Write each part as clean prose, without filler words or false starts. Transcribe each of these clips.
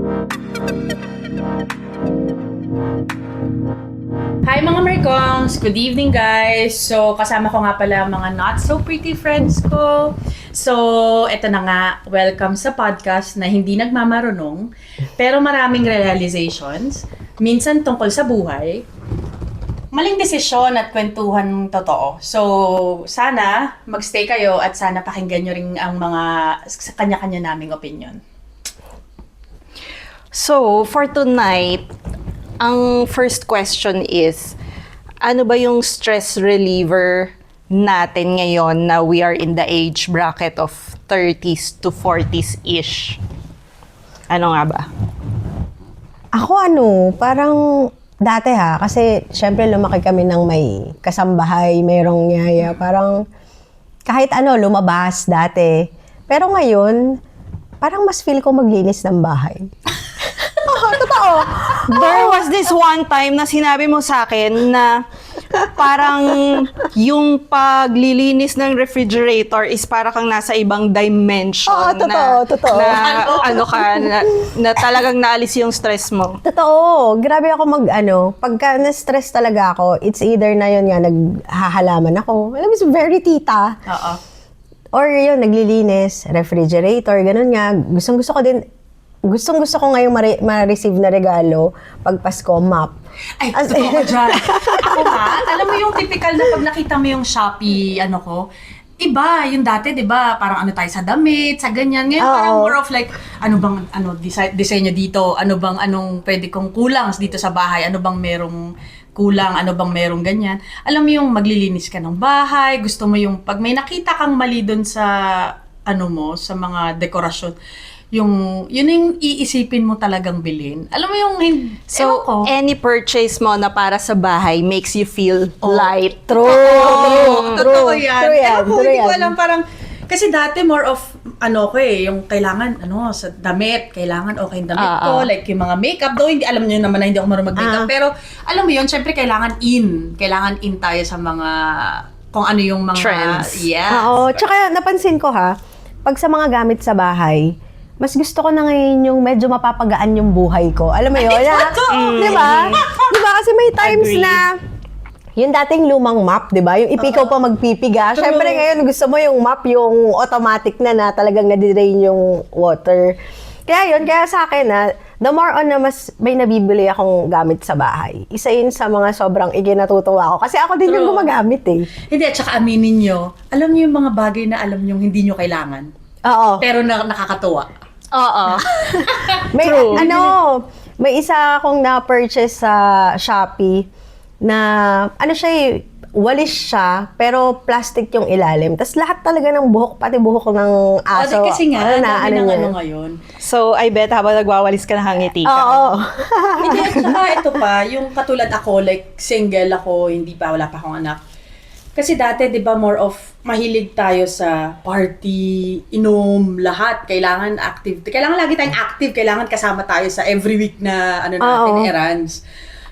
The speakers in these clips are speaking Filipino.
Hi mga Merkongs! Good evening guys! So kasama ko nga pala mga not so pretty friends ko. So eto na nga, welcome sa podcast na hindi nagmamarunong pero maraming realizations, minsan tungkol sa buhay, maling desisyon at kwentuhan totoo. So sana magstay kayo at sana pakinggan nyo rin ang mga kanya-kanya naming opinion. So, for tonight, ang first question is, ano ba yung stress reliever natin ngayon na we are in the age bracket of 30s to 40s-ish? Ano nga ba? Ako parang dati kasi syempre lumaki kami ng may kasambahay, mayroong yaya, parang kahit lumabas dati. Pero ngayon, parang mas feel ko maglinis ng bahay. Totoo. There was this one time na sinabi mo sa akin na parang yung paglilinis ng refrigerator is para kang nasa ibang dimension. Oo, totoo. Na talagang naalis yung stress mo. Totoo. Grabe ako pagka na-stress talaga ako, it's either na yun nga, naghahalaman ako. Alam mo, it's very tita. Oo. Or yun, naglilinis, refrigerator, ganun nga. Gustong-gusto ko ngayong ma-receive na regalo pag Pasko, map. Ay, totoo ka dyan. Ako alam mo yung typical na pag nakita mo yung Shopee, iba, yung dati, di ba, parang tayo sa damit, sa ganyan. Ngayon, parang more of like, disenyo dito, anong pwede kong kulang dito sa bahay, ano bang merong kulang, ano bang merong ganyan. Alam mo yung maglilinis ka ng bahay, gusto mo yung, pag may nakita kang mali doon sa, sa mga dekorasyon, yun yung iisipin mo talagang bilhin. Alam mo yung, So, any purchase mo na para sa bahay makes you feel light. True. Totoo yan. True yan. Hindi ko alam, parang, kasi dati more of, yung kailangan, sa damit, kailangan okay yung damit ko, like yung mga makeup, though alam nyo naman na hindi ako marunong mag-makeup, pero alam mo yun, syempre kailangan in tayo sa mga, kung ano yung mga trends. Yeah. Oo, tsaka napansin ko pag sa mga gamit sa bahay, mas gusto ko na ngayon yung medyo mapapagaan yung buhay ko. Alam mo yun? Di ba? Di ba? Kasi may times na yung dating lumang map, di ba? Yung ipikaw pa magpipiga. Siyempre ngayon gusto mo yung map, yung automatic na talagang nadidrain yung water. Kaya sa akin the more on na mas may nabibili akong gamit sa bahay. Isa yun sa mga sobrang iginatutuwa ko. Kasi ako din yung gumagamit Hindi, at saka aminin nyo, alam nyo yung mga bagay na alam nyo hindi nyo kailangan. Oo. Pero nakakatuwa. Oo. May may isa akong na-purchase sa Shopee na walis siya pero plastic yung ilalim. Tapos lahat talaga ng buhok, pati buhok ng aso. Kasi nga, niya. ngayon. So, I bet habang nagwawalis ka nakangiti ka. Oo. Hindi, at saka ito pa, yung katulad ako, like single ako, wala pa akong anak. Kasi dati, di ba, more of mahilig tayo sa party, inom, lahat. Kailangan active. Kailangan lagi tayong active. Kailangan kasama tayo sa every week na natin, errands.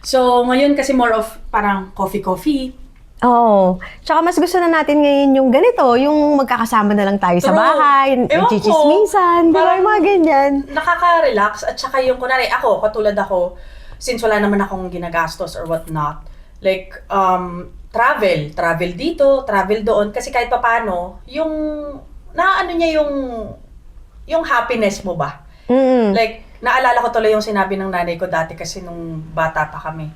So, ngayon kasi more of parang coffee. Oo. Tsaka mas gusto na natin ngayon yung ganito, yung magkakasama na lang tayo sa bahay, nagchichismisan, di ba, yung mga ganyan. Nakaka-relax. At saka yung, kunwari, katulad ako, since wala naman akong ginagastos or whatnot, like, travel dito, travel doon, kasi kahit papaano, yung yung happiness mo ba? Like, naalala ko tuloy yung sinabi ng nanay ko dati kasi nung bata pa kami.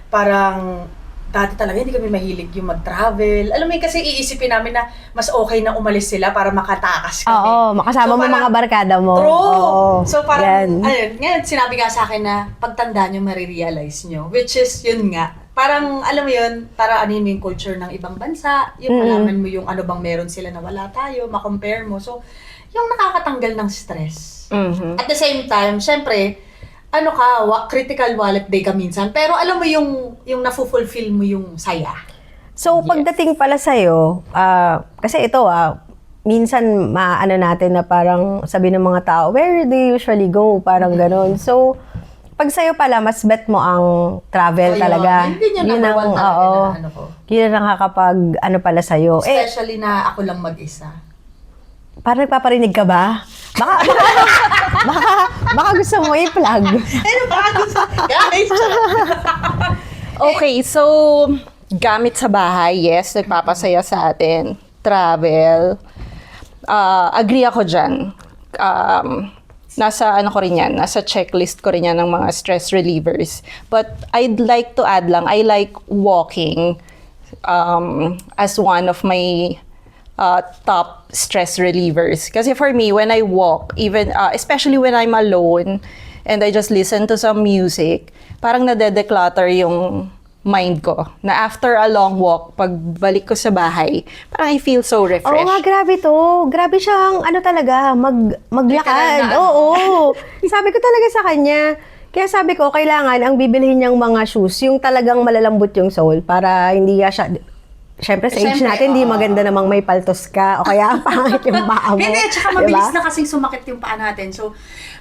Parang, dati talaga hindi kami mahilig yung mag-travel. Alam mo kasi iisipin namin na mas okay na umalis sila para makatakas kami. Oo, makasama mo mga barkada mo. True! Oo, So parang, ngayon sinabi nga sa akin na pagtanda nyo, marirealize nyo. Which is, yun nga, parang, alam mo yun, para yung culture ng ibang bansa, yung malaman mo yung ano bang meron sila na wala tayo, makompare mo. So, yung nakakatanggal ng stress. Mm-hmm. At the same time, syempre, critical wallet day ka minsan, pero alam mo yung nafu-fulfill mo yung saya. So, pagdating pala sa'yo, kasi ito minsan natin na parang sabi ng mga tao, where do you usually go? Parang ganon. So, pag sa'yo pala, mas bet mo ang travel talaga. Hindi niya number one talaga na ko. Yun ang nakakapag pala sa'yo. Especially na ako lang mag-isa. Parang nagpaparinig ka ba? Baka gusto mo i-plug. Ano ba? Guys! Okay, so gamit sa bahay, yes, nagpapasaya sa atin. Travel. Agree ako dyan. Nasa ano ko rin yan, nasa checklist ko rin yan ng mga stress relievers. But I'd like to add lang, I like walking as one of my top stress relievers. Kasi for me, when I walk, even especially when I'm alone and I just listen to some music, parang nade-declutter yung mind ko. Na after a long walk, pagbalik ko sa bahay, parang I feel so refreshed. Oo nga, grabe to. Grabe siyang, ano talaga, maglakad. Literal na, Oo. Sabi ko talaga sa kanya. Kaya sabi ko, kailangan ang bibilhin niyang mga shoes, yung talagang malalambot yung sole para hindi siya... Siyempre, sa age Siyempre, natin, di oo. maganda namang may paltos ka o kaya pangit yung paa mo. Hindi, tsaka mabilis na kasing sumakit yung paa natin. So,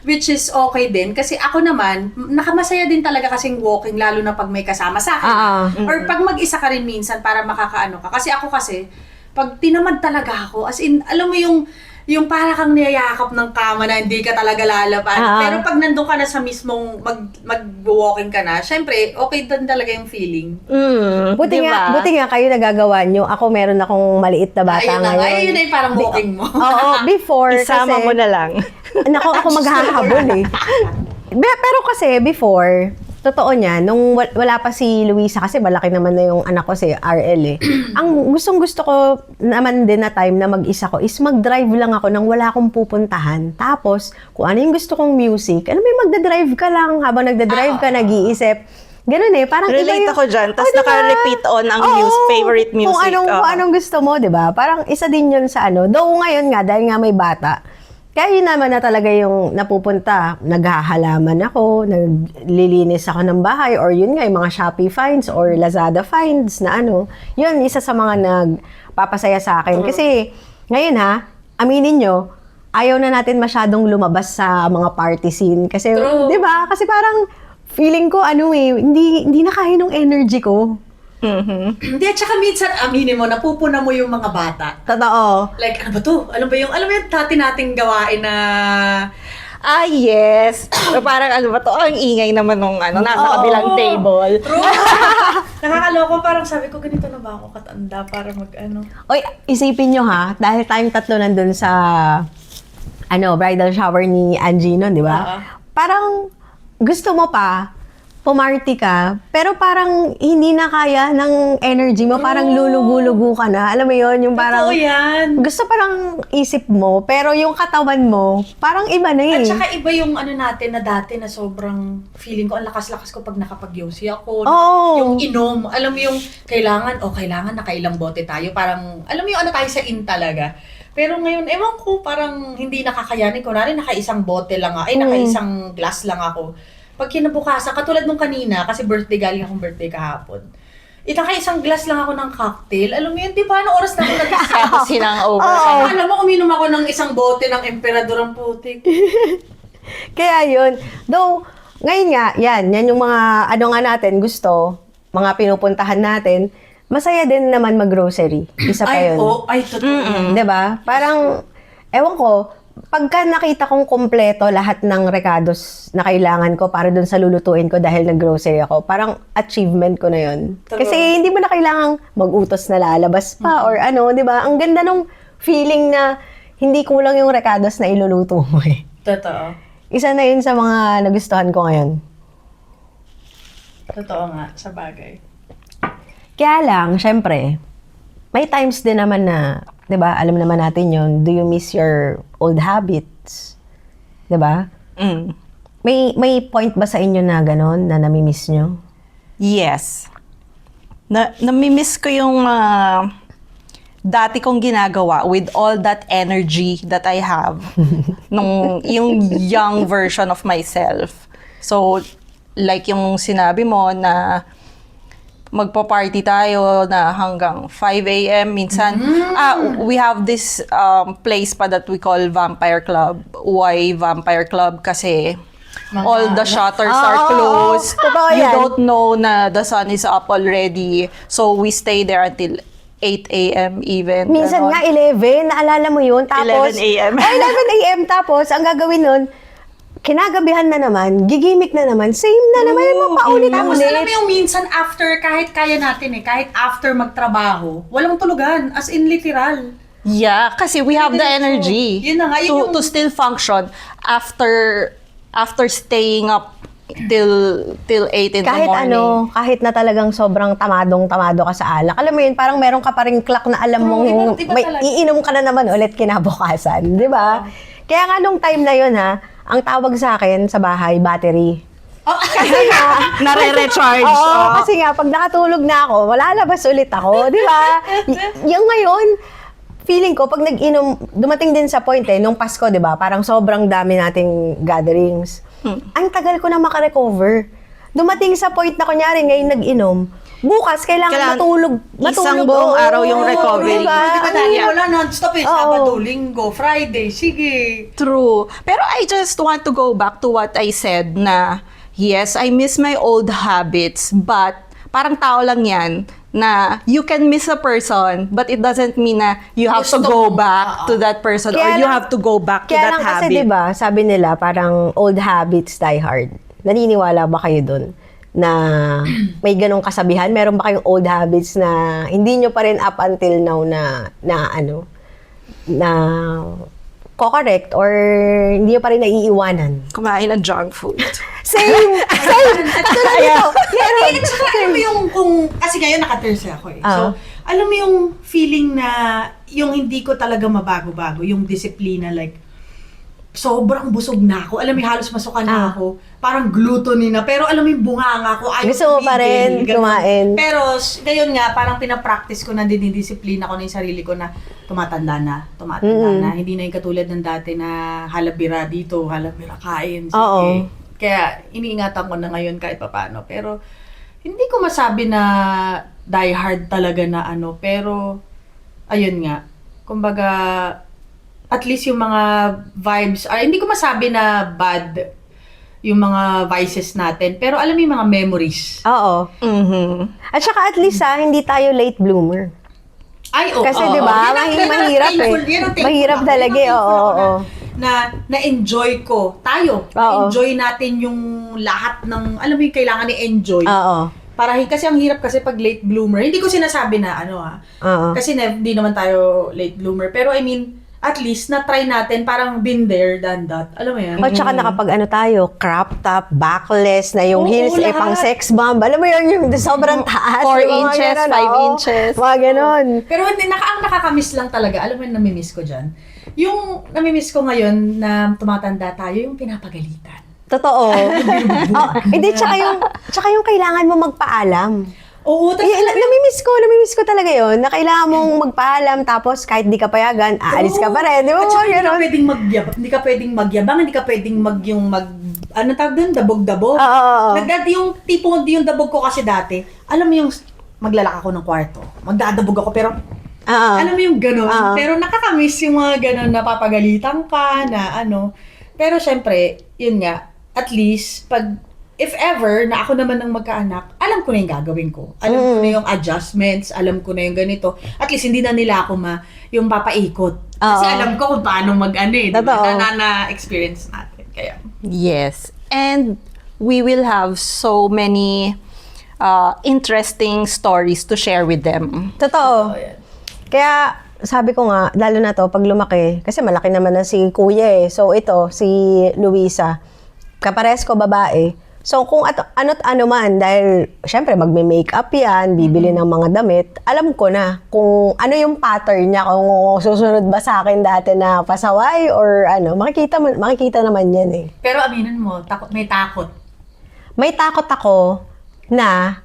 which is okay din. Kasi ako naman, nakamasaya din talaga kasing walking, lalo na pag may kasama sa akin. Or pag mag-isa ka rin minsan para makakaano ka. Kasi ako kasi, pag tinamad talaga ako, as in, alam mo yung para kang niyayakap ng kama na hindi ka talaga lalapan. Pero pag nandun ka na sa mismong mag-walking ka na, syempre, okay din talaga yung feeling. Buti nga kayo nagagawa nyo. Ako meron akong maliit na bata Ayun na nga, ngayon. ayun na yung parang walking mo. Oo, before Isama kasi... mo na lang. Ako maghahabol eh. Pero kasi before, totoo niya, nung wala pa si Luisa, kasi malaki naman na yung anak ko si RL eh. Ang gustong-gusto ko naman din na time na mag-isa ko is mag-drive lang ako nang wala akong pupuntahan. Tapos, kung ano yung gusto kong music, may magda-drive ka lang habang nagda-drive ka, nag-iisip. Ganun eh, parang Relate iba yung... ako dyan. Tapos diba? naka-repeat on ang favorite music. Kung anong gusto mo, di ba? Parang isa din yun sa ano. Though ngayon nga, dahil nga may bata, kaya yun naman na talaga yung napupunta. Naghahalaman ako, naglilinis ako ng bahay, or yun nga, yung mga Shopee finds or Lazada finds na ano. Yun, isa sa mga nagpapasaya sa akin. Kasi ngayon ha, aminin nyo, ayaw na natin masyadong lumabas sa mga party scene. Kasi, True. di ba? Kasi parang feeling ko, hindi na kaya ng energy ko. Hindi, at saka minsan, aminin mo, napupuna mo yung mga bata. Totoo. Like, ano ba to? Alam mo yung dati nating gawain na... Yes. Parang ano ba to? Ang ingay naman nung nasa kabilang table. True. Nakakaloko, parang sabi ko, ganito na ba ako katanda para mag-ano? Oy, isipin nyo ha, dahil tayong tatlo nandun sa bridal shower ni Angie nun, di ba? Parang gusto mo pa, pumarty ka, pero parang hindi na kaya ng energy mo, parang lulugo-lugo ka na. Alam mo yun, yung parang... Totoo yan. Gusto parang isip mo, pero yung katawan mo, parang iba na eh. At saka iba yung natin na dati na sobrang feeling ko, ang lakas-lakas ko pag nakapag-yosi ako. Oo. Yung inom, alam mo yung kailangan nakailang bote tayo. Parang, alam mo yung tayo sa in talaga. Pero ngayon, ewan ko, parang hindi nakakayanin ko. Nakaisang bote lang ako, nakaisang glass lang ako. Pag kinabukasan, katulad nung kanina, kasi galing akong birthday kahapon. Nakaisang glass lang ako ng cocktail. Alam mo yun, di ba? Anong oras na ako nag-isip? Tapos sinang over. Alam mo, uminom ako ng isang bote ng Emperador ang putik. Kaya yun. Though, ngayon nga, yan yung mga natin gusto, mga pinupuntahan natin, masaya din naman mag-grocery. Isa pa yun. Totoo. Diba? Parang, ewan ko, pagka nakita kong kompleto lahat ng recados na kailangan ko para dun sa lulutuin ko dahil nag-grocery ako, parang achievement ko na yun. True. Kasi hindi mo na kailangang mag-utos na lalabas pa or di ba? Ang ganda nung feeling na hindi kulang yung recados na iluluto mo eh. Totoo. Isa na yun sa mga nagustuhan ko ngayon. Totoo nga, sa bagay. Kaya lang, syempre, may times din naman na, di ba, alam naman natin yun, do you miss your old habits? Di ba? May point ba sa inyo na gano'n, na namimiss nyo? Yes. Namimiss ko yung dati kong ginagawa with all that energy that I have. Yung young version of myself. So, like yung sinabi mo na magpa-party tayo na hanggang 5 a.m. minsan. We have this place pa that we call Vampire Club. Why Vampire Club? Kasi all the shutters are closed. Totoo You yan. don't know na the sun is up already. So we stay there until 8 a.m. event. Minsan ganon. nga 11, naalala mo yun? Tapos, 11 a.m. 11 a.m. Tapos, ang gagawin nun, kinagabihan na naman, gigimik na naman, same na naman, Tapos alam paulit-ulit. mo yung minsan after, kahit kaya natin kahit after magtrabaho, walang tulugan, as in literal. Yeah, kasi we have the energy Yun na nga, yun yung- to still function after staying up till 8 in Kahit the morning. kahit na talagang sobrang tamado ka sa alak. Alam mo yun, parang meron ka pa ring clock na alam mong iba may talaga. iinom ka na naman ulit kinabukasan, di ba? Kaya nga nung time na yun ang tawag sa akin sa bahay, battery. Kasi nga, Nare-recharge. oo, kasi nga, pag nakatulog na ako, malalabas ulit ako, di ba? Yung ngayon, feeling ko, pag nag-inom, dumating din sa point nung Pasko, di ba? Parang sobrang dami nating gatherings. Ang tagal ko na makarecover. Dumating sa point na kunyari, ngayon nag-inom, bukas, kailangan matulog. Isang buong araw yung recovery. Diba? Di ba dahil wala non-stop Oo. Sabado, Linggo, Friday, sige. True. Pero I just want to go back to what I said na, yes, I miss my old habits, but parang tao lang yan na you can miss a person, but it doesn't mean na you have to go back to that person or you have to go back to Kaya that lang kasi, habit. di ba, sabi nila, parang old habits die hard. Naniniwala ba kayo dun? Na may ganong kasabihan? Meron ba kayong old habits na hindi nyo pa rin up until now na correct or hindi nyo pa rin naiiwanan? Kumain ng junk food. Same! Tulad nito. Pero, tsaka alam mo yung kasi ngayon naka-13 ako So, alam mo yung feeling na yung hindi ko talaga mabago-bago, yung disiplina, like, sobrang busog na ako. Alam mo, halos masukan na ako. Parang gluttony na. Pero alam mo yung bunganga ko. Ayaw Gusto mo pa rin ganun. kumain. Pero ngayon nga, parang pinapractice ko na, dinidisiplina ko na yung sarili ko na tumatanda na. Hindi na yung katulad ng dati na halabira dito, halabira kain. Sige. Oo. Kaya iniingatan ko na ngayon kahit papaano. Pero hindi ko masabi na die hard talaga na pero ayun nga. Kumbaga, at least yung mga vibes, hindi ko masabi na bad yung mga vices natin, pero alam mo yung mga memories. Oo. At saka at least hindi tayo late bloomer. Ay, Kasi di ba, mahirap Mahirap talaga oo. Na-enjoy ko. Tayo. Na-enjoy natin yung lahat ng, alam mo yung kailangan ni-enjoy. Oo. Kasi ang hirap kasi pag late bloomer. Hindi ko sinasabi na Oo. kasi hindi naman tayo late bloomer. Pero I mean, at least na-try natin, parang been there, done that. Alam mo yan? O tsaka nakapag tayo, crop top, backless, na yung Oo, heels lahat. pang sex bomb. Alam mo yun, yung sobrang taas. 4 yung mga inches, ganun, 5 oo. inches. Mga ganon. Pero hindi, ang nakakamiss lang talaga, alam mo yung namimiss ko dyan? Yung namimiss ko ngayon na tumatanda tayo, yung pinapagalitan. Totoo. Hindi, tsaka yung kailangan mo magpaalam. Oo, tapos Namimiss ko talaga yun, na kailangan mong magpaalam, tapos kahit di ka payagan, aalis ka pa rin. Di ba? At saka hindi ka Ganon. pwedeng magyabang, hindi ka pwedeng ano tawag doon, dabog-dabog. Oo. Yung tipong, yung dabog ko kasi dati, alam mo yung, maglalak ako ng kwarto, magdadabog ako, pero, alam mo yung gano'n, pero nakakamiss yung mga gano'n, napapagalitan ka, na pero syempre, yun nga, at least, if ever na ako naman ang magkaanak, alam ko na yung gagawin ko. Alam ko na yung adjustments, alam ko na yung ganito. At least hindi na nila ako yung papaikot. Kasi alam ko kung paano diba? Totoo. Na-experience natin. Kaya, Yes. And we will have so many interesting stories to share with them. Totoo. yan. Kaya, sabi ko nga, lalo na to, pag lumaki, kasi malaki naman na si kuya So, ito, si Luisa, kapares ko babae. So, kung ano't ano man, dahil, syempre, magme-makeup yan, bibili ng mga damit, alam ko na kung ano yung pattern niya, kung susunod ba sa akin dati na pasaway or makikita naman yan Pero aminin mo, may takot. May takot ako na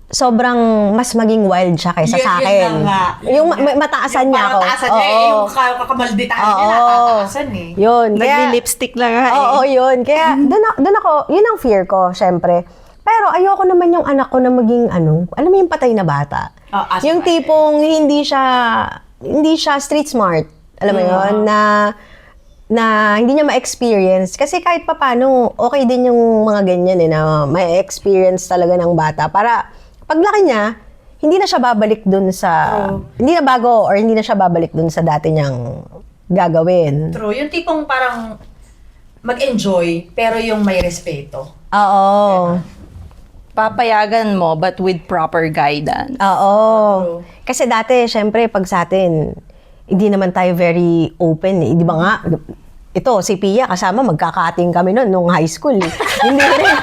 sobrang mas maging wild siya kaysa sa akin. Yun na nga. Yung mataasan niya ako. Mataasan niya yung kakamalditahan niya, natataasan Yun. Nagli-lipstick lang nga Oo, yun. Kaya doon ako, yun ang fear ko, syempre. Pero ayoko naman yung anak ko na maging alam mo yung patay na bata. Yung tipong hindi siya street smart. Alam mo yun, na hindi niya ma-experience. Kasi kahit papano, okay din yung mga ganyan na may experience talaga ng bata. Para paglaki niya, hindi na siya babalik dun sa, hindi na bago or hindi na siya babalik dun sa dati niyang gagawin. True. Yung tipong parang mag-enjoy, pero yung may respeto. Oo. Papayagan mo, but with proper guidance. Oo. True. Kasi dati, syempre, pag sa atin, hindi naman tayo very open. Eh. Di ba nga, ito, si Pia, kasama, magkakating kami noon nung high school. Hindi rin.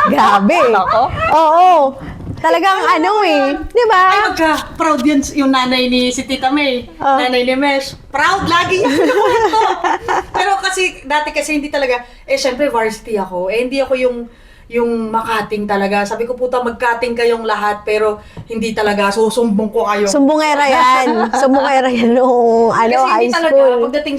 Grabe. Ako? Oo. Talagang di ba? Ay, magka-proud yan yung nanay ni si Tita May. Nanay ni Mesh. Proud, lagi yung kinukwento. Pero kasi, dati kasi hindi talaga, syempre varsity ako. Hindi ako yung makating talaga. Sabi ko, puta, magkating kayong lahat, pero hindi talaga, susumbong ko kayo. Sumbongera yan. Sumbongera yan nung Kasi high hindi talaga, school. pagdating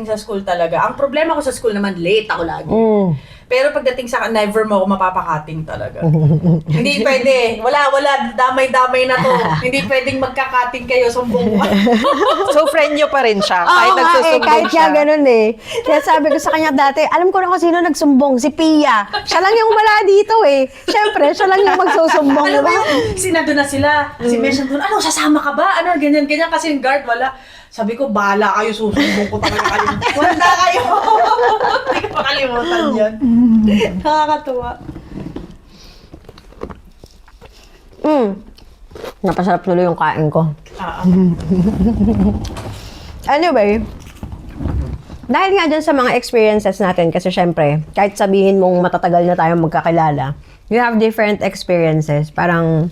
sa school talaga, ang problema ko sa school naman, late ako lagi. Mm. Pero pagdating sa never mo ako mapapakating talaga. Hindi pwede. Wala. Damay-damay na to. Hindi pwedeng magkakating kayo, sumbong ko. So, friend nyo pa rin siya, kahit Oo nga nagsusumbong kahit siya. nga ganun eh. Kaya sabi ko sa kanya dati, alam ko na kung sino nagsumbong, si Pia. Siya lang yung wala dito eh. Siyempre, siya lang yung magsusumbong, Alam mo diba? yung sinado na sila. Si Mesh nandun, ano, sasama ka ba? Ano, ganyan. Kasi yung guard, wala. Sabi ko, bahala kayo, susumbong ko talaga kayo. Wala kayo. Hindi ko makalimutan yun. Nakakatuwa. Napasarap tuloy yung kain ko. Ah, Anyway, dahil nga dyan sa mga experiences natin, kasi syempre, kahit sabihin mong matatagal na tayong magkakilala, you have different experiences. Parang,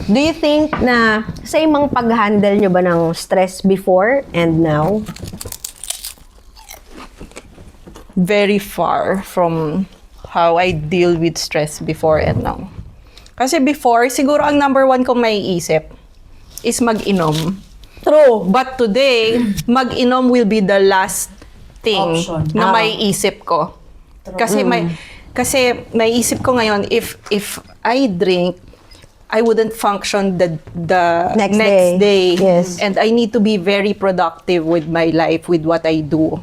do you think na same ang pag-handle nyo ba ng stress before and now? Very far from how I deal with stress before and now. Kasi before, siguro ang number one kong maiisip is mag-inom. True. But today, mag-inom will be the last thing Option. na maiisip ko. Kasi may isip ko ngayon, if I drink, I wouldn't function the Next next day. day. Yes. And I need to be very productive with my life, with what I do.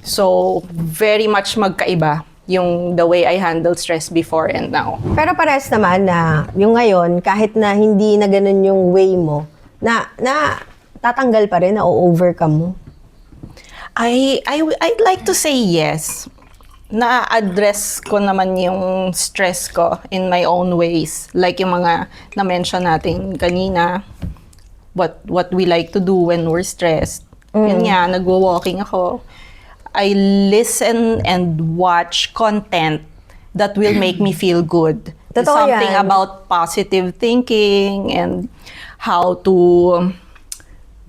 So, very much magkaiba yung the way I handle stress before and now. Pero parehas naman na yung ngayon, kahit na hindi na ganun yung way mo, na tatanggal pa rin, na o-overcome mo. I'd like to say yes. Na-address ko naman yung stress ko in my own ways. Like yung mga na-mention natin kanina, what we like to do when we're stressed. Yun nga, nagwo-walking ako. I listen and watch content that will make me feel good. Totoo Something yan. about positive thinking and how to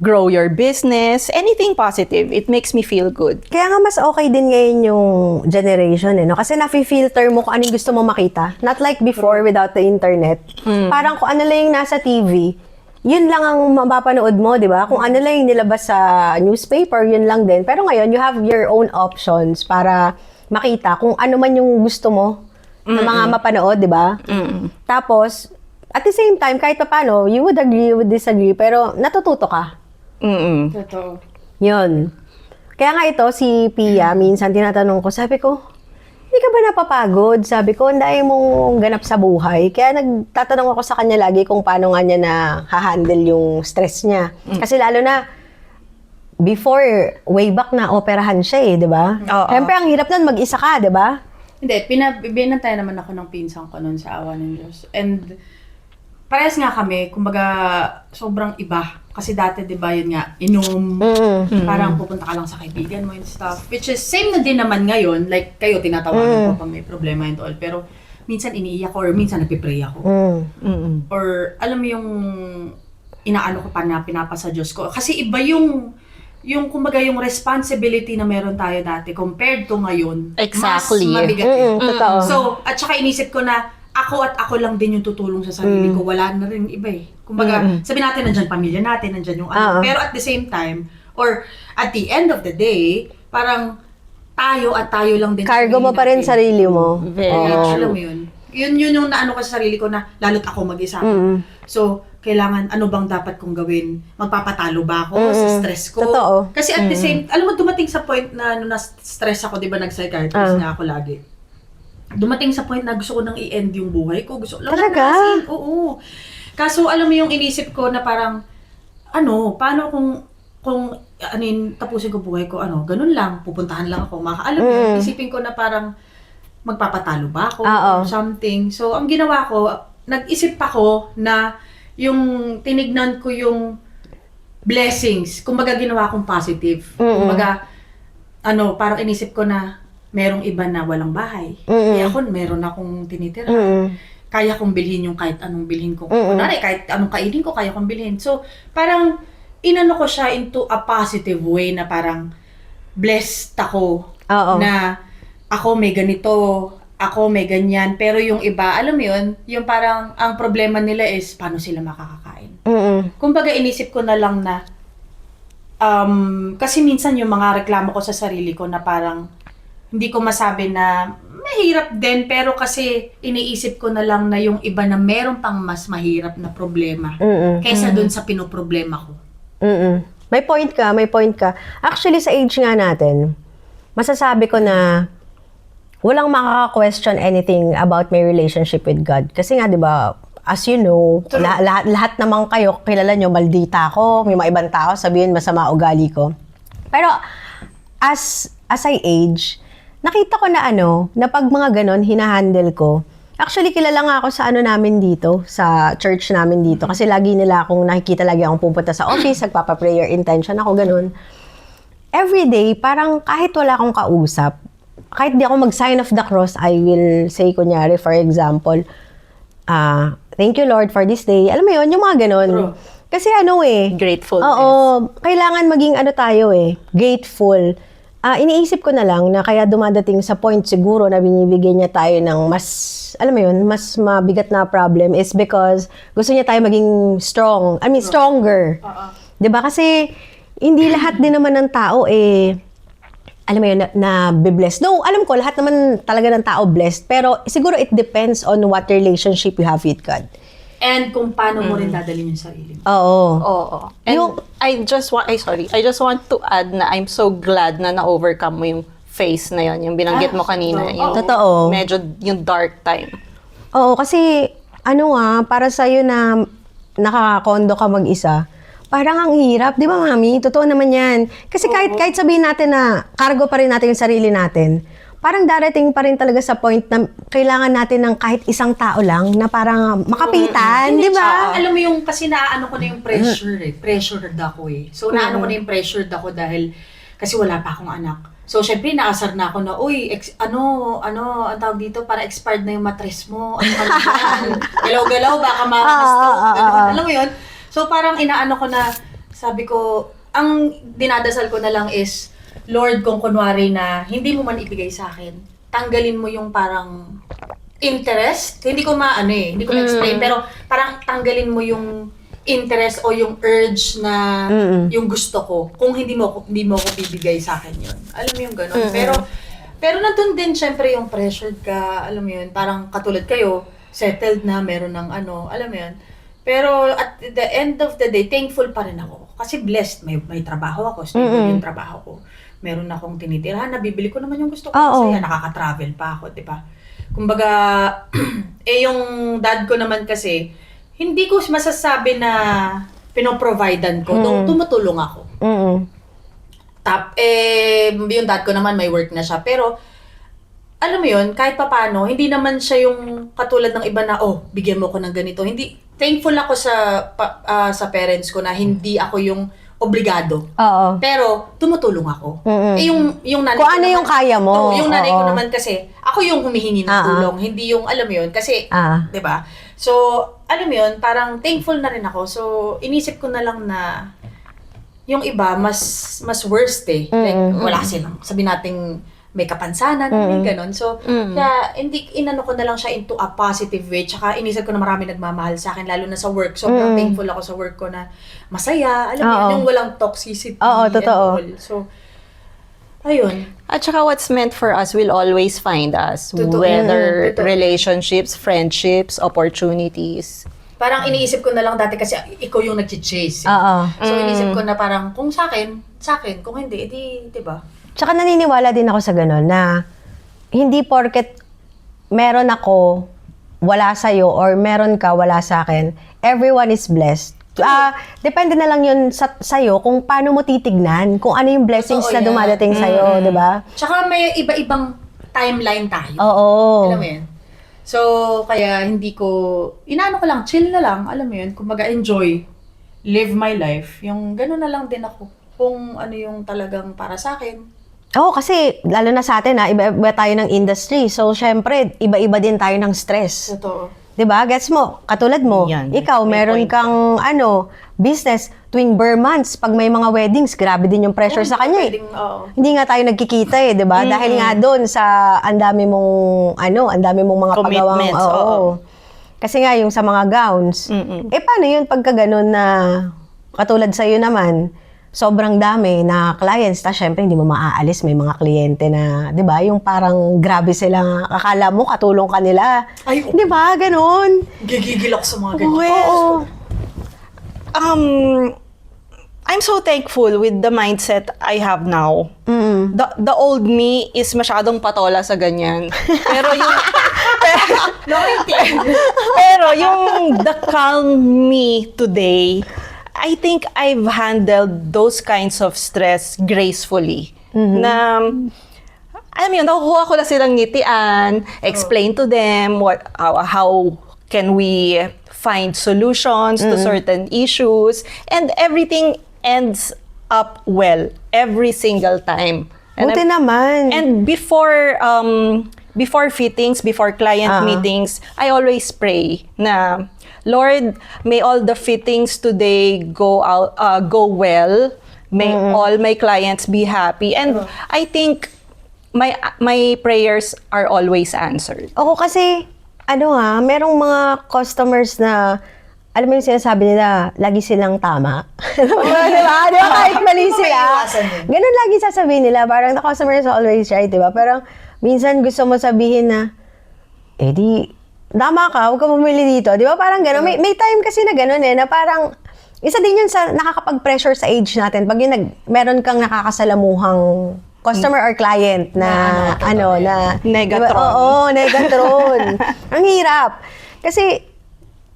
grow your business, anything positive. It makes me feel good. Kaya nga mas okay din ngayon yung generation, no? Kasi nafi-filter mo kung anong gusto mo makita. Not like before without the internet. Parang kung ano lang yung nasa TV, yun lang ang mapapanood mo, di ba? Kung ano lang yung nilabas sa newspaper, yun lang din. Pero ngayon, you have your own options para makita kung ano man yung gusto mo na mga mapanood, di ba? Tapos, at the same time, kahit pa paano, you would agree, you would disagree, pero natututo ka. Totoo. Yun. Kaya nga ito, si Pia, minsan tinatanong ko, sabi ko, hindi ka ba napapagod? Sabi ko, ang dami mong ganap sa buhay. Kaya nagtatanong ako sa kanya lagi kung paano nga niya na ha-handle yung stress niya. Kasi lalo na, before, way back na operahan siya di ba? Oo. Siyempre, ang hirap nun, mag-isa ka, di ba? Hindi, binantay naman ako ng pinsan ko noon sa awa ng Diyos. And parehas nga kami, kumbaga sobrang iba. Kasi dati, di ba, yun nga, inom, parang pupunta ka lang sa kaibigan mo and stuff. Which is, same na din naman ngayon. Like, kayo, tinatawagan ko pag may problema and all. Pero, minsan iniiyak ko or minsan nagpipray ako. Or, alam mo yung inaano ko pa na pinapasa Diyos ko. Kasi iba yung kumbaga yung responsibility na meron tayo dati compared to ngayon. Exactly. Mas mabigat. Totoo. So, at saka inisip ko na ako lang din yung tutulong sa sarili ko. Wala na rin iba eh. Kumbaga, sabi natin nandyan pamilya natin, nandyan yung ano. Pero at the same time, or at the end of the day, parang tayo lang din. Cargo mo pa rin sarili mo. Very Alam mo yun. Yun yung naano ko sa sarili ko na lalo't ako mag-isa. So, kailangan, ano bang dapat kong gawin? Magpapatalo ba ako sa stress ko? Totoo. Kasi at the same, alam mo, dumating sa point na na-stress ako, di ba, nag-psychiatrist na ako lagi. dumating sa point na gusto ko nang i-end yung buhay ko. Gusto lang Talaga? as in, oo. Kaso alam mo yung inisip ko na parang, paano kung tapusin ko buhay ko, ganun lang, pupuntahan lang ako. Alam mo yun, isipin ko na parang, magpapatalo ba ako Oo. or something. So, ang ginawa ko, nag-isip ako na yung tinignan ko yung blessings. Kumbaga, ginawa kong positive. Kumbaga, parang inisip ko na merong iba na walang bahay. Eh ako, meron akong tinitira. Kaya kong bilhin yung kahit anong bilhin ko. Kunwari, kahit anong kainin ko, kaya kong bilhin. So, parang, inano ko siya into a positive way na parang blessed ako Oo. na ako may ganito, ako may ganyan. Pero yung iba, alam mo yun, yung parang ang problema nila is paano sila makakakain. Kumbaga inisip ko na lang na kasi minsan yung mga reklamo ko sa sarili ko na parang hindi ko masabi na mahirap din, pero kasi iniisip ko na lang na yung iba na meron pang mas mahirap na problema kaysa dun sa pinoproblema ko. May point ka. Actually, sa age nga natin, masasabi ko na walang makaka-question anything about my relationship with God. Kasi nga, di ba, as you know, lahat naman kayo, kilala nyo, maldita ako, may mga ibang tao, sabihin masama ugali ko. Pero, as I age, nakita ko na na pag mga ganon, hinahandle ko. Actually, kilala nga ako sa namin dito, sa church namin dito. Kasi lagi nila akong nakikita, lagi akong pupunta sa office, nagpapa-prayer intention ako, ganon. Every day, parang kahit wala akong kausap, kahit di ako mag-sign of the cross, I will say, kunyari, for example, thank you Lord for this day. Alam mo yun, yung mga ganon. True. Kasi Gratefulness. Oo, kailangan maging tayo grateful. Iniisip ko na lang na kaya dumadating sa point siguro na binibigyan niya tayo ng mas, alam mo yun, mas mabigat na problem is because gusto niya tayo maging stronger. Diba? Kasi hindi lahat din naman ng tao alam mo yun, na be-blessed. No, alam ko, lahat naman talaga ng tao blessed. Pero siguro it depends on what relationship you have with God. And kung paano mo rin dadalhin yung sarili mo. Oo. And I just want to add na I'm so glad na na-overcome mo yung phase na yun, yung binanggit mo kanina. Yung Totoo. Medyo yung dark time. Oo, kasi para sa'yo na nakakakondo ka mag-isa, parang ang hirap, di ba mami? Totoo naman yan. Kasi kahit sabihin natin na cargo pa rin natin yung sarili natin, parang darating pa rin talaga sa point na kailangan natin ng kahit isang tao lang na parang makapitan, di ba? Alam mo yung, kasi naano ko na yung pressure pressured ako So naano ko na yung pressured ako dahil kasi wala pa akong anak. So syempre naasar na ako na, uy, ang tawag dito, para expired na yung mattress mo. Galaw-galaw, baka ma-stroke. Alam mo yun? So parang inaano ko na, sabi ko, ang dinadasal ko na lang is, Lord, kung kunwari na hindi mo man ibigay sa akin, tanggalin mo yung parang interest. Hindi ko hindi ko ma-explain, pero parang tanggalin mo yung interest o yung urge na yung gusto ko. Kung hindi mo ko bibigay sa akin yun. Alam mo yung gano'n. Pero nandun din syempre yung pressured ka, alam mo yun, parang katulad kayo, settled na, meron ng alam mo yun. Pero at the end of the day, thankful pa rin ako. Kasi blessed, may trabaho ako, stable yung trabaho ko. Meron akong tinitirahan, nabibili ko naman yung gusto ko. Kasi nakaka-travel pa ako, di ba? Kumbaga, yung dad ko naman kasi, hindi ko masasabi na pinoprovidean ko, tumutulong ako. Yung dad ko naman may work na siya, pero alam mo yun, kahit papano, hindi naman siya yung katulad ng iba na, bigyan mo ko ng ganito. Hindi, thankful ako sa parents ko na hindi ako yung obligado. Oo. Pero tumutulong ako. Yung nanay Kung ko ano naman, yung kaya mo. Yung nanay ko naman kasi, ako yung humihingi ng tulong, hindi yung, alam mo yun, kasi, 'di ba? So, alam mo yun, parang thankful na rin ako. So, inisip ko na lang na yung iba mas worst Like, wala silang, sabi nating may kapansanan, may ganon. So, kaya inano ko na lang siya into a positive way. Tsaka inisip ko na marami nagmamahal sa akin, lalo na sa work. Sobrang thankful ako sa work ko na masaya. Alam mo yun, yung walang toxicity. Totoo. And all. So, ayun. At saka what's meant for us will always find us. Totoo. Whether Totoo. relationships, friendships, opportunities. Parang iniisip ko na lang dati kasi ikaw yung nag-chase. So, inisip ko na parang kung sa akin. Kung hindi, edi, di ba? Tsaka naniniwala din ako sa gano'n na hindi porket meron ako, wala sa'yo, or meron ka, wala sa akin, everyone is blessed. Depende na lang yun sa'yo kung paano mo titignan, kung ano yung blessings Totoo na yan. dumadating sa'yo, di ba? Tsaka may iba-ibang timeline tayo. Oo. Alam mo yun? So, kaya hindi ko, inaano ko lang, chill na lang, alam mo yun, kumbaga enjoy, live my life. Yung gano'n na lang din ako. Kung ano yung talagang para sa akin. Oo, kasi lalo na sa atin iba-iba tayo ng industry. So, syempre, iba-iba din tayo ng stress. Totoo. 'Di ba? Gets mo? Katulad mo, Yan. ikaw May meron point. kang business tuwing bare months, pag may mga weddings, grabe din yung pressure sa kanya. Pwedeng, oo. Hindi nga tayo nagkikita 'di ba? Dahil nga doon sa ang dami mong mga pagawang Commitments, oo. Kasi nga yung sa mga gowns. Paano yun pagka ganun na katulad sa naman, sobrang dami na clients, ta syempre hindi mo maaalis, may mga kliyente na, 'di ba? Yung parang grabe sila, akala mo katulong ka nila. Ay, 'Di ba? Ganun. Gigigil ako sa mga ganyan. Oo. I'm so thankful with the mindset I have now. Mm. The old me is masyadong patola sa ganyan. Pero yung pero yung the calm me today, I think I've handled those kinds of stress gracefully. Na alam mo yun, nakukuha ko na silang ngitian, explain to them how can we find solutions to certain issues, and everything ends up well every single time. Buti naman. And before fittings, before client meetings, I always pray na, Lord, may all the fittings today go well. May all my clients be happy. And I think my prayers are always answered. Oo, kasi, merong mga customers na, alam mo yung sinasabi nila, lagi silang tama. Di ba? Di ba? Kahit mali Hindi mo sila. maiiwasan yun. Ganun lagi sasabihin nila. Parang the customer is always right, di ba? Parang, minsan gusto mo sabihin na, tama ka, huwag ka bumili dito. Di ba? Parang gano'n. May time kasi na gano'n na parang, isa din yun sa nakakapag-pressure sa age natin. Pag yung meron kang nakakasalamuhang customer or client na, Negatron. Diba? Oo, Negatron. Ang hirap. Kasi,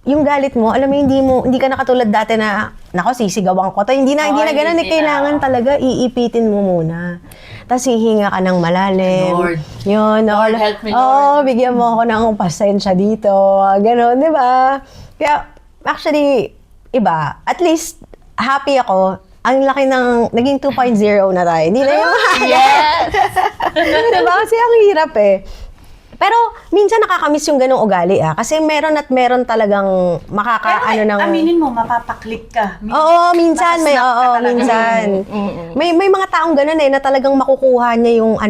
yung galit mo, alam mo, hindi ka na katulad dati na, nako, sisigawan ko to. Hindi na ganun. hindi na. Kailangan talaga, iipitin mo muna. Tapos hihinga ka ng malalim. Lord. Yun. Lord, help me, Lord. Oo, bigyan mo ako ng pasensya dito. Ganon, di ba? Kaya, actually, iba. At least, happy ako. Ang laki ng, naging 2.0 na tayo. Hindi na yung, Yes! diba? Kasi ang hirap Pero, minsan nakakamiss yung ganong ugali Kasi meron talagang Aminin mo, mapapaklik ka. Oo, minsan. Nakasnap ka talaga. Minsan. May mga taong ganun na talagang makukuha niya yung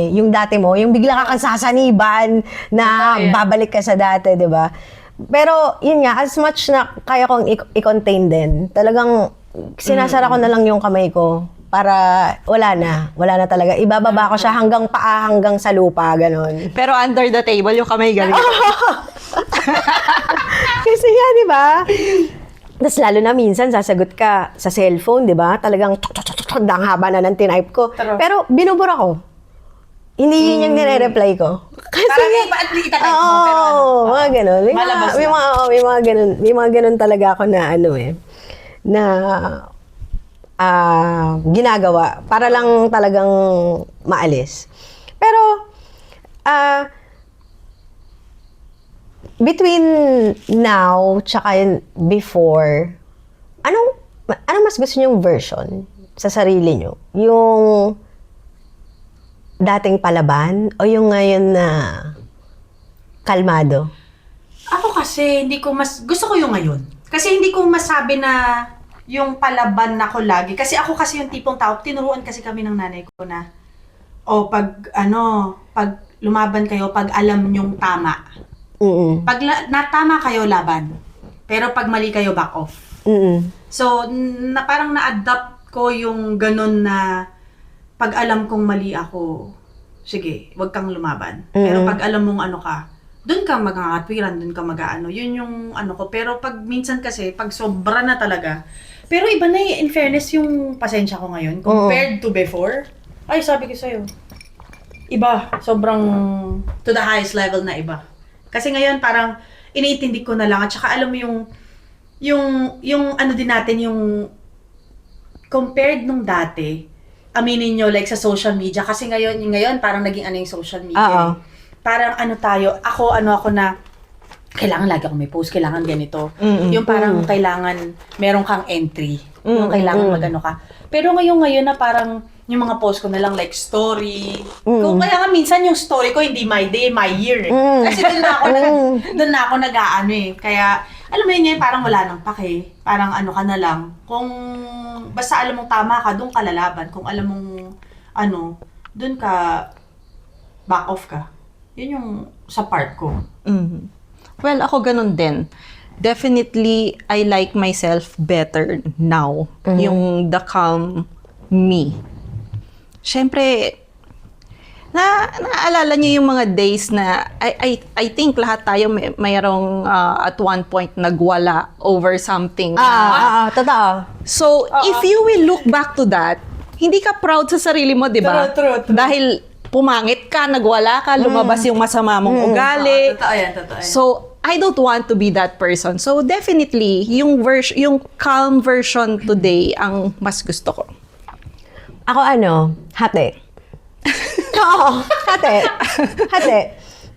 yung dati mo, yung bigla ka kang sasaniban na babalik ka sa dati, di ba? Pero, yun nga, as much na kaya kong i-contain din, talagang sinasara ko na lang yung kamay ko para wala na talaga. Ibababa ko siya hanggang paa, hanggang sa lupa, ganun. Pero under the table, yung kamay galing. Kasi nga, di ba? Tapos lalo na minsan, sasagot ka sa cellphone, di ba? Talagang ang haba na ng tinype ko. Pero binubura ko. Hindi yun yung nire-reply ko. Kasi Parang iba at least itatype mo, pero mga ganun. malabas na. May mga ganun talaga ako na na ginagawa para lang talagang maalis. Pero, between now tsaka before, anong mas gusto niyong version sa sarili niyo? Yung dating palaban o yung ngayon na kalmado? Ako kasi, gusto ko yung ngayon. Kasi hindi ko masabi na yung palaban ako lagi. Kasi ako kasi yung tipong tao, tinuruan kasi kami ng nanay ko na, pag lumaban kayo, pag alam nyong tama. Pag natama kayo, laban. Pero pag mali kayo, back off. So, parang na-adapt ko yung ganun na pag alam kong mali ako, sige, wag kang lumaban. Pero pag alam mong doon ka mag-aatwiran, doon ka mag-aano. Yun yung ko. Pero pag minsan kasi, pag sobra na talaga, pero iba na in fairness yung pasensya ko ngayon compared to before. Ay, sabi ko sa'yo, Iba. Sobrang to the highest level na iba. Kasi ngayon parang iniintindi ko na lang at saka alam mo yung ano din natin yung compared nung dati, aminin nyo like sa social media kasi ngayon parang naging ano yung social media. Oo. Parang ano tayo, ako na kailangan lagi ako may post, kailangan ganito. Yung parang kailangan meron kang entry. Yung kailangan magano ka. Pero ngayon na parang yung mga post ko na lang like story. Kung kaya nga minsan yung story ko hindi my day, my year. Kasi doon na ako nag-aano eh. Kaya alam mo yun parang wala nang pake. Parang ano ka na lang. Kung basta alam mong tama ka, doon ka lalaban. Kung alam mong ano, doon ka back off ka. Yun yung sa part ko. Well, ako ganun din. Definitely, I like myself better now. Yung the calm me. Siyempre, naaalala niyo yung mga days na I think lahat tayo mayroong at one point nagwala over something. Totoo. So, if you will look back to that, hindi ka proud sa sarili mo, di ba? True. Dahil pumangit ka, nagwala ka, lumabas yung masama mong ugali. Totoo yan. So, I don't want to be that person. So, definitely, yung calm version today ang mas gusto ko. Ako hati. Oo, hati.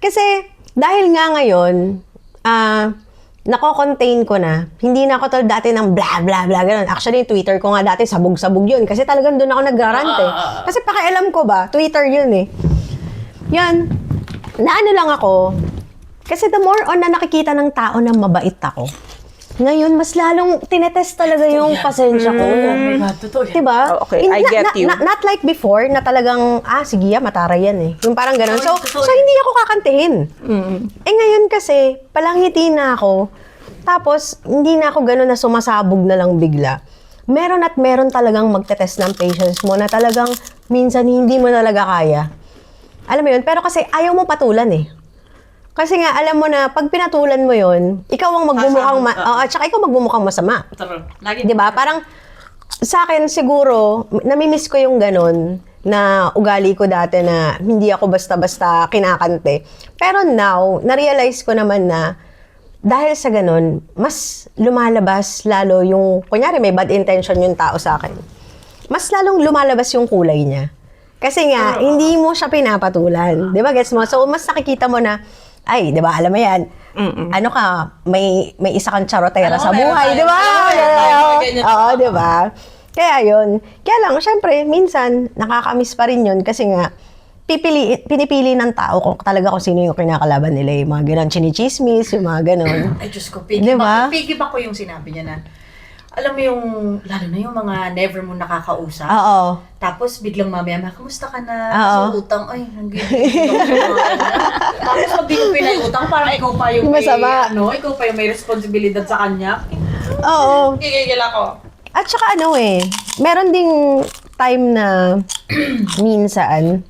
Kasi, dahil nga ngayon, nako-contain ko na. Hindi na ako dati ng blah, blah, blah, ganun. Actually, Twitter ko nga dati, sabog-sabog yun. Kasi talagang doon ako nagrarant eh. Kasi pakialam ko ba, Twitter yun eh. Yan. Naano lang ako, kasi the more on na nakikita ng tao na mabait ako, ngayon, mas lalong tinetest talaga yung pasensya ko. Oh my God, totoo yan. Diba? Okay, I get you. Not like before, na talagang, sige matara yan eh. Yung parang ganun. So hindi ako kakantihin. Eh ngayon kasi, palangiti na ako, tapos hindi na ako ganun na sumasabog na lang bigla. Meron at meron talagang magtetest ng patience mo na talagang minsan hindi mo talaga kaya. Alam mo yun? Pero kasi ayaw mo patulan eh. Kasi nga, alam mo na, pag pinatulan mo yun, ikaw ang magmumukhang, at saka ikaw magmumukhang masama. Lagi. Diba? Parang, sa akin siguro, namimiss ko yung ganun, na ugali ko dati na hindi ako basta-basta kinakante. Pero now, na-realize ko naman na, dahil sa ganun, mas lumalabas lalo yung, kunyari may bad intention yung tao sa akin. Mas lalong lumalabas yung kulay niya. Kasi nga, hindi mo siya pinapatulan. Diba? Gets mo? So, mas nakikita mo na, ay, di ba, alam mo yan, ano ka, may isa kang charotera sa buhay, di ba? Oo, di ba? Kaya yun. Kaya lang, syempre, minsan, nakakamiss pa rin yun kasi nga, pinipili ng tao kung talaga kung sino yung kinakalaban nila, yung mga ganon, chinichismis, yung mga ganon. Ay, Diyos ko, Diba? piggyback ko yung sinabi niya na, alam mo yung, lalo na yung mga never mo nakakausap. Oo. Tapos biglang mamaya, kamusta ka na? Oo. Sa utang, ay, tapos pag di mo pinay-utang, parang ikaw pa yung Masama. ikaw pa yung may responsibilidad sa kanya. Oo. Gigigil ako. At saka meron ding time na minsan,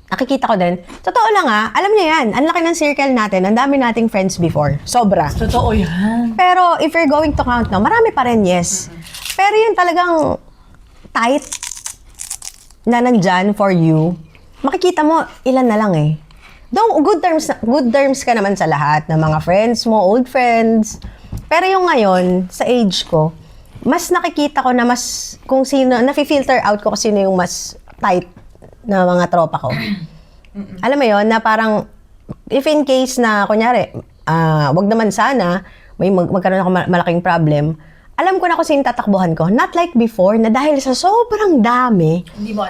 nakikita ko din, totoo lang alam niyo yan, ang laki ng circle natin, ang dami nating friends before. Sobra. Totoo yan. Pero if you're going to count now, marami pa rin, yes. Pero yun talagang tight na nandyan for you, makikita mo, ilan na lang eh. Though good terms ka naman sa lahat ng mga friends mo, old friends. Pero yung ngayon, sa age ko, mas nakikita ko na mas, kung sino, nafi-filter out ko kung sino yung mas tight na mga tropa ko. Alam mo yon na parang, if in case na, kunyari, wag naman sana, may magkaroon ako malaking problem, alam ko na kung sino tatakbuhan ko. Not like before, na dahil sa sobrang dami, Hindi mo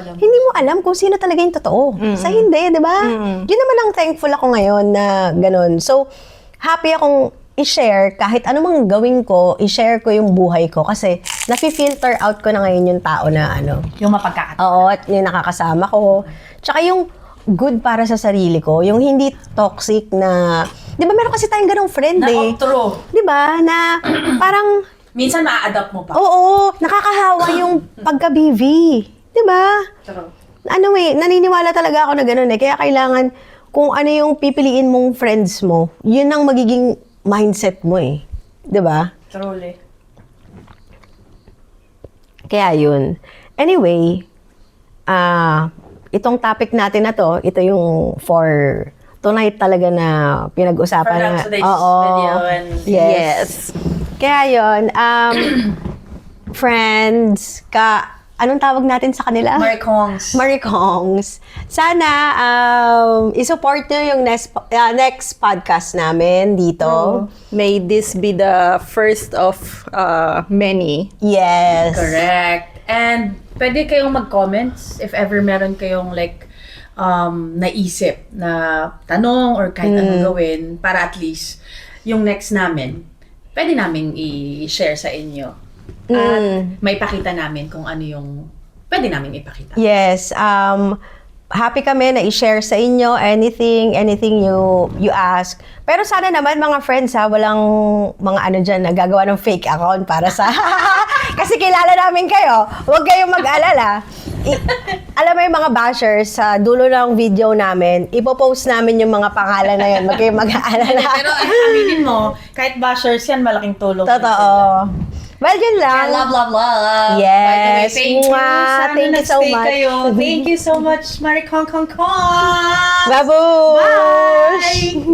alam kung sino talaga yung totoo. Sa hindi, di ba? Yun naman ang thankful ako ngayon na ganun. So, happy akong i-share, kahit anumang gawin ko, i-share ko yung buhay ko kasi nafi-filter out ko na ngayon yung tao na yung mapagkakataon. Oo, at yung nakakasama ko. Tsaka yung good para sa sarili ko, yung hindi toxic na, di ba meron kasi tayong ganong friend True. Di ba? Na parang, Minsan ma-adapt mo pa. oo, nakakahawa yung pagka-BV. Di ba? True. Naniniwala talaga ako na gano'n Kaya kailangan, kung ano yung pipiliin mong friends mo, yun ang magiging mindset mo Di ba? Truly. Kaya yun. Anyway, itong topic natin na to, ito yung for tonight talaga na pinag-usapan na. For today's video and Yes. Kaya yun, friends, anong tawag natin sa kanila? Marikongs. Marikongs. Sana isupport nyo yung next podcast namin dito. May this be the first of many. Yes. Correct. And pwede kayong mag-comments if ever meron kayong like naisip na tanong or kahit ano gawin para at least yung next namin, pwede namin i-share sa inyo. At may pakita namin kung ano yung pwede namin ipakita. Yes. Happy kami na i-share sa inyo anything you ask. Pero sana naman mga friends walang mga ano dyan na gagawa ng fake account para sa... Kasi kilala namin kayo. Huwag kayong mag-alala. Alam mo yung mga bashers sa dulo ng video namin, ipopost namin yung mga pangalan na yun. Huwag kayong mag-alala. Pero aminin mo, kahit bashers yan, malaking tulong. Totoo. Well, yun lang. Love, love, love. Yes. By the way, thank you. Mwah. Sana Thank you so nag-stay much. Kayo. Thank you so much, Marikong Kong Kong. Babush! Bye!